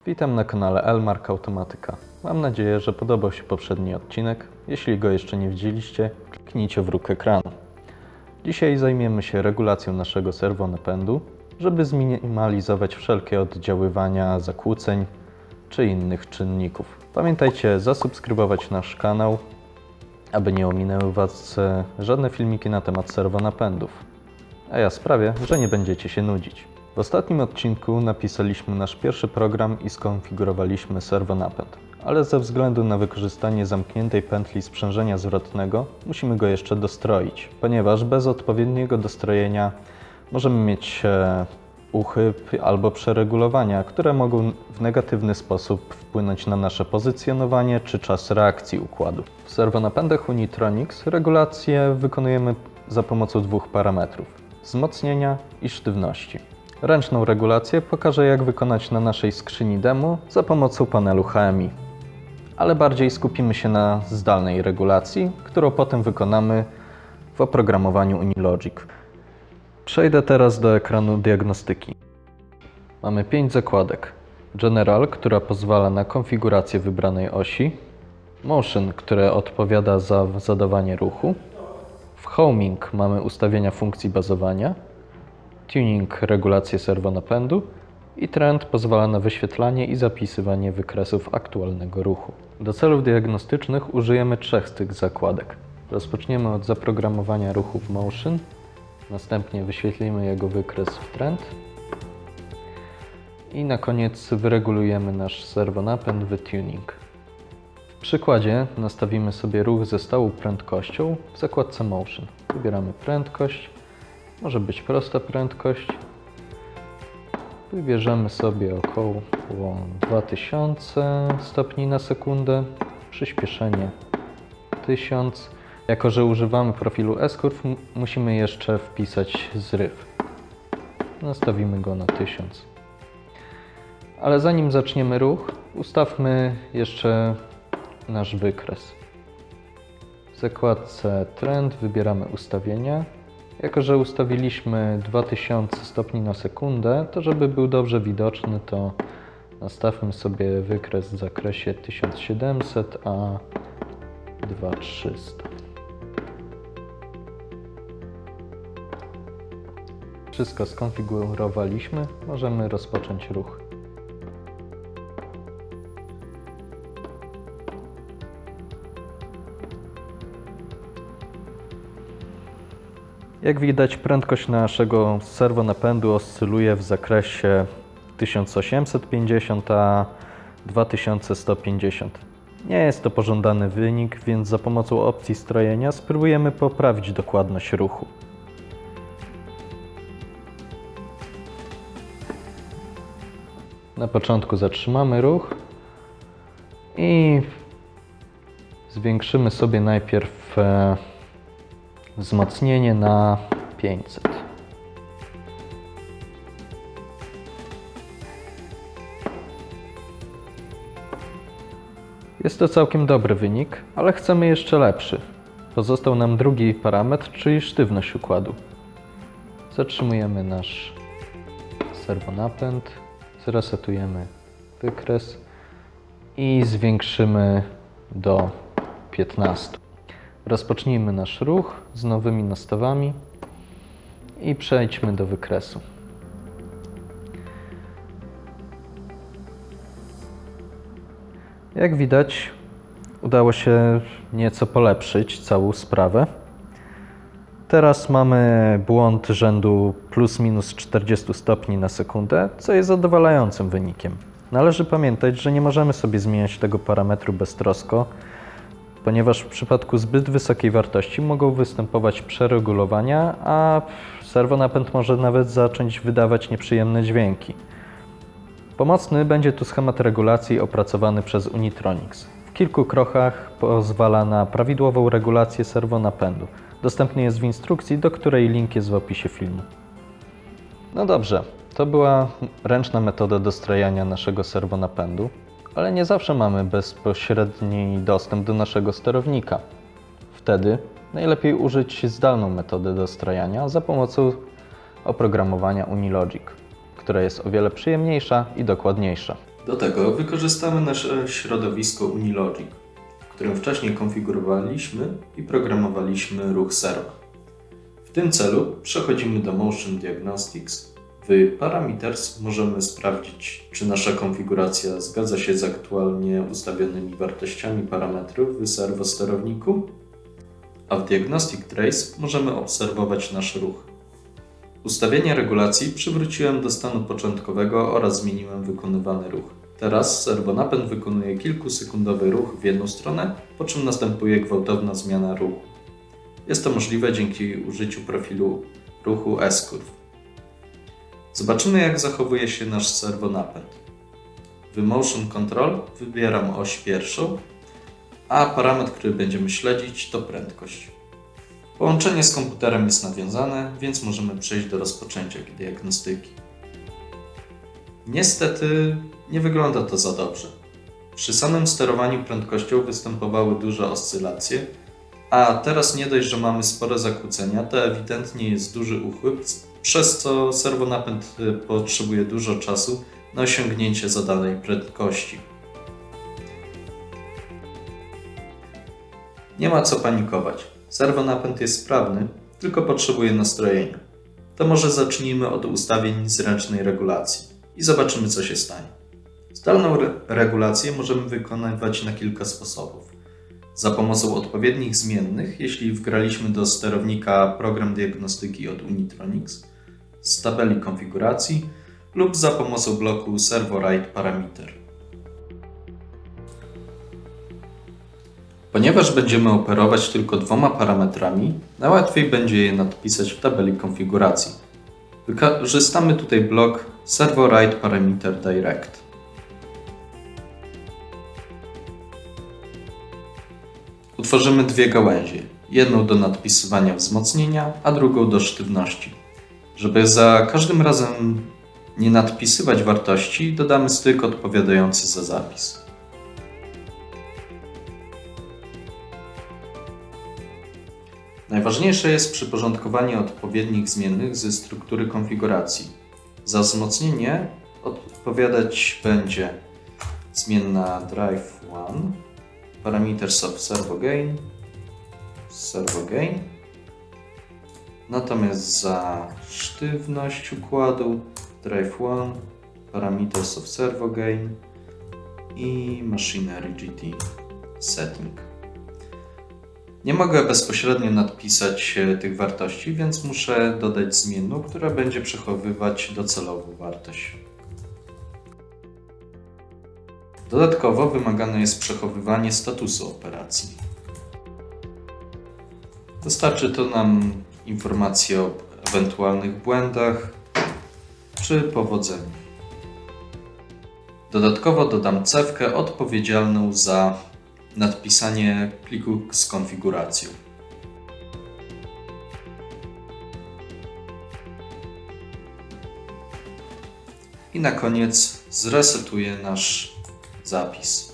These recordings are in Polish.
Witam na kanale Elmark Automatyka. Mam nadzieję, że podobał się poprzedni odcinek. Jeśli go jeszcze nie widzieliście, kliknijcie w róg ekranu. Dzisiaj zajmiemy się regulacją naszego serwonapędu, żeby zminimalizować wszelkie oddziaływania zakłóceń czy innych czynników. Pamiętajcie zasubskrybować nasz kanał, aby nie ominęły Was żadne filmiki na temat serwonapędów. A ja sprawię, że nie będziecie się nudzić. W ostatnim odcinku napisaliśmy nasz pierwszy program i skonfigurowaliśmy serwonapęd, ale ze względu na wykorzystanie zamkniętej pętli sprzężenia zwrotnego musimy go jeszcze dostroić, ponieważ bez odpowiedniego dostrojenia możemy mieć uchyb albo przeregulowania, które mogą w negatywny sposób wpłynąć na nasze pozycjonowanie czy czas reakcji układu. W serwonapędach Unitronics regulację wykonujemy za pomocą dwóch parametrów: wzmocnienia i sztywności. Ręczną regulację pokażę, jak wykonać na naszej skrzyni demo za pomocą panelu HMI, ale bardziej skupimy się na zdalnej regulacji, którą potem wykonamy w oprogramowaniu Unilogic. Przejdę teraz do ekranu diagnostyki. Mamy 5 zakładek. General, która pozwala na konfigurację wybranej osi. Motion, które odpowiada za zadawanie ruchu. W Homing mamy ustawienia funkcji bazowania. Tuning, regulację serwonapędu. I Trend pozwala na wyświetlanie i zapisywanie wykresów aktualnego ruchu. Do celów diagnostycznych użyjemy 3 z tych zakładek. Rozpoczniemy od zaprogramowania ruchu w Motion. Następnie wyświetlimy jego wykres w Trend. I na koniec wyregulujemy nasz serwonapęd w Tuning. W przykładzie nastawimy sobie ruch ze stałą prędkością w zakładce Motion. Wybieramy prędkość. Może być prosta prędkość. Wybierzemy sobie około 2000 stopni na sekundę. Przyspieszenie 1000. Jako że używamy profilu S-Curve, musimy jeszcze wpisać zryw. Nastawimy go na 1000. Ale zanim zaczniemy ruch, ustawmy jeszcze nasz wykres. W zakładce Trend wybieramy ustawienia. Jako że ustawiliśmy 2000 stopni na sekundę, to żeby był dobrze widoczny, to nastawmy sobie wykres w zakresie 1700 a 2300. Wszystko skonfigurowaliśmy, możemy rozpocząć ruch. Jak widać, prędkość naszego serwonapędu oscyluje w zakresie 1850 a 2150. Nie jest to pożądany wynik, więc za pomocą opcji strojenia spróbujemy poprawić dokładność ruchu. Na początku zatrzymamy ruch i zwiększymy sobie najpierw wzmocnienie na 500. Jest to całkiem dobry wynik, ale chcemy jeszcze lepszy. Pozostał nam drugi parametr, czyli sztywność układu. Zatrzymujemy nasz serwonapęd, zresetujemy wykres i zwiększymy do 15. Rozpocznijmy nasz ruch z nowymi nastawami i przejdźmy do wykresu. Jak widać, udało się nieco polepszyć całą sprawę. Teraz mamy błąd rzędu plus minus 40 stopni na sekundę, co jest zadowalającym wynikiem. Należy pamiętać, że nie możemy sobie zmieniać tego parametru beztrosko, ponieważ w przypadku zbyt wysokiej wartości mogą występować przeregulowania, a serwonapęd może nawet zacząć wydawać nieprzyjemne dźwięki. Pomocny będzie tu schemat regulacji opracowany przez Unitronics. W kilku krokach pozwala na prawidłową regulację serwonapędu. Dostępny jest w instrukcji, do której link jest w opisie filmu. No dobrze, to była ręczna metoda dostrajania naszego serwonapędu. Ale nie zawsze mamy bezpośredni dostęp do naszego sterownika. Wtedy najlepiej użyć zdalną metodę dostrajania za pomocą oprogramowania Unilogic, która jest o wiele przyjemniejsza i dokładniejsza. Do tego wykorzystamy nasze środowisko Unilogic, w którym wcześniej konfigurowaliśmy i programowaliśmy ruch serwa. W tym celu przechodzimy do Motion Diagnostics. W Parameters możemy sprawdzić, czy nasza konfiguracja zgadza się z aktualnie ustawionymi wartościami parametrów w serwosterowniku, a w Diagnostic Trace możemy obserwować nasz ruch. Ustawienia regulacji przywróciłem do stanu początkowego oraz zmieniłem wykonywany ruch. Teraz serwonapęd wykonuje kilkusekundowy ruch w jedną stronę, po czym następuje gwałtowna zmiana ruchu. Jest to możliwe dzięki użyciu profilu ruchu S-Curve. Zobaczymy, jak zachowuje się nasz serwonapęd. W Motion Control wybieram oś pierwszą, a parametr, który będziemy śledzić, to prędkość. Połączenie z komputerem jest nawiązane, więc możemy przejść do rozpoczęcia diagnostyki. Niestety nie wygląda to za dobrze. Przy samym sterowaniu prędkością występowały duże oscylacje, a teraz nie dość, że mamy spore zakłócenia, to ewidentnie jest duży uchyb, przez co serwonapęd potrzebuje dużo czasu na osiągnięcie zadanej prędkości. Nie ma co panikować. Serwonapęd jest sprawny, tylko potrzebuje nastrojenia. To może zacznijmy od ustawień zręcznej regulacji i zobaczymy, co się stanie. Zdalną regulację możemy wykonywać na kilka sposobów. Za pomocą odpowiednich zmiennych, jeśli wgraliśmy do sterownika program diagnostyki od Unitronics, z tabeli konfiguracji lub za pomocą bloku Servo-Write Parameter. Ponieważ będziemy operować tylko dwoma parametrami, najłatwiej będzie je nadpisać w tabeli konfiguracji. Wykorzystamy tutaj blok Servo-Write Parameter Direct. Utworzymy dwie gałęzie, jedną do nadpisywania wzmocnienia, a drugą do sztywności. Żeby za każdym razem nie nadpisywać wartości, dodamy styk odpowiadający za zapis. Najważniejsze jest przyporządkowanie odpowiednich zmiennych ze struktury konfiguracji. Za wzmocnienie odpowiadać będzie zmienna drive1, parameters of servo gain, natomiast za sztywność układu drive1, parameters of servo gain i machine rigidity setting. Nie mogę bezpośrednio nadpisać tych wartości, więc muszę dodać zmienną, która będzie przechowywać docelową wartość. Dodatkowo wymagane jest przechowywanie statusu operacji. Dostarczy to nam informacje o ewentualnych błędach czy powodzeniu. Dodatkowo dodam cewkę odpowiedzialną za nadpisanie pliku z konfiguracją. I na koniec zresetuję nasz zapis.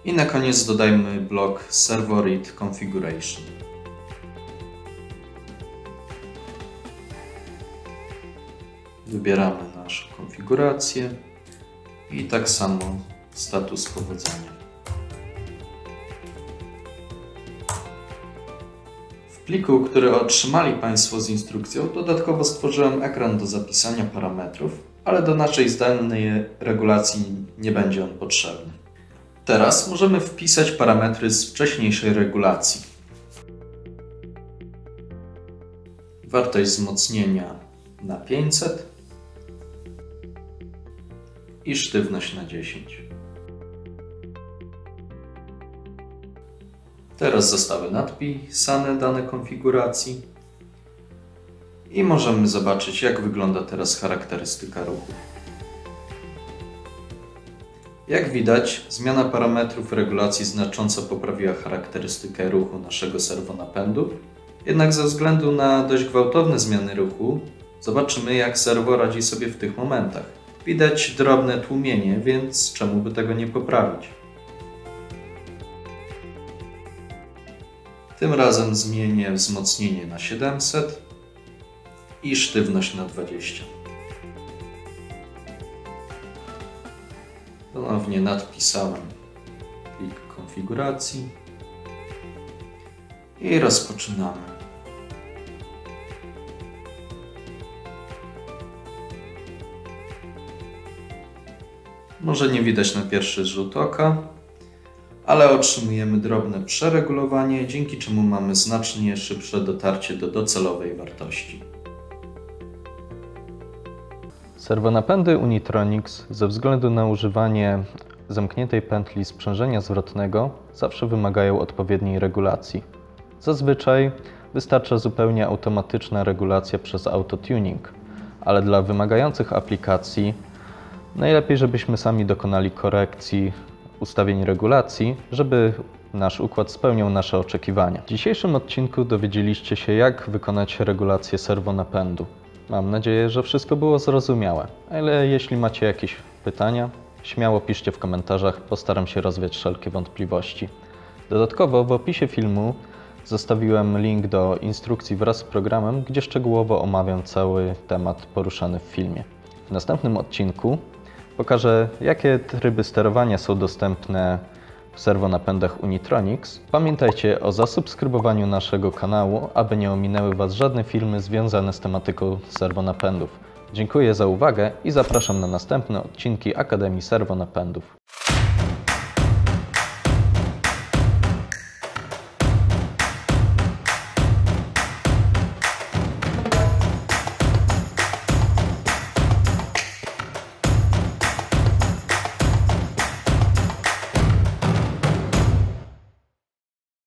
I na koniec dodajmy blok Servo Read Configuration. Wybieramy naszą konfigurację i tak samo status powodzenia. W pliku, który otrzymali Państwo z instrukcją, dodatkowo stworzyłem ekran do zapisania parametrów, ale do naszej zdalnej regulacji nie będzie on potrzebny. Teraz możemy wpisać parametry z wcześniejszej regulacji. Wartość wzmocnienia na 500 i sztywność na 10. Teraz zostały nadpisane dane konfiguracji i możemy zobaczyć, jak wygląda teraz charakterystyka ruchu. Jak widać, zmiana parametrów regulacji znacząco poprawiła charakterystykę ruchu naszego serwonapędu, jednak ze względu na dość gwałtowne zmiany ruchu, zobaczymy, jak serwo radzi sobie w tych momentach. Widać drobne tłumienie, więc czemu by tego nie poprawić? Tym razem zmienię wzmocnienie na 700 i sztywność na 20. Ponownie nadpisałem plik konfiguracji i rozpoczynamy. Może nie widać na pierwszy rzut oka, ale otrzymujemy drobne przeregulowanie, dzięki czemu mamy znacznie szybsze dotarcie do docelowej wartości. Serwonapędy Unitronics ze względu na używanie zamkniętej pętli sprzężenia zwrotnego zawsze wymagają odpowiedniej regulacji. Zazwyczaj wystarcza zupełnie automatyczna regulacja przez autotuning, ale dla wymagających aplikacji najlepiej, żebyśmy sami dokonali korekcji ustawień regulacji, żeby nasz układ spełniał nasze oczekiwania. W dzisiejszym odcinku dowiedzieliście się, jak wykonać regulację serwonapędu. Mam nadzieję, że wszystko było zrozumiałe, ale jeśli macie jakieś pytania, śmiało piszcie w komentarzach, postaram się rozwiać wszelkie wątpliwości. Dodatkowo w opisie filmu zostawiłem link do instrukcji wraz z programem, gdzie szczegółowo omawiam cały temat poruszany w filmie. W następnym odcinku pokażę, jakie tryby sterowania są dostępne w serwonapędach Unitronics. Pamiętajcie o zasubskrybowaniu naszego kanału, aby nie ominęły Was żadne filmy związane z tematyką serwonapędów. Dziękuję za uwagę i zapraszam na następne odcinki Akademii Serwonapędów.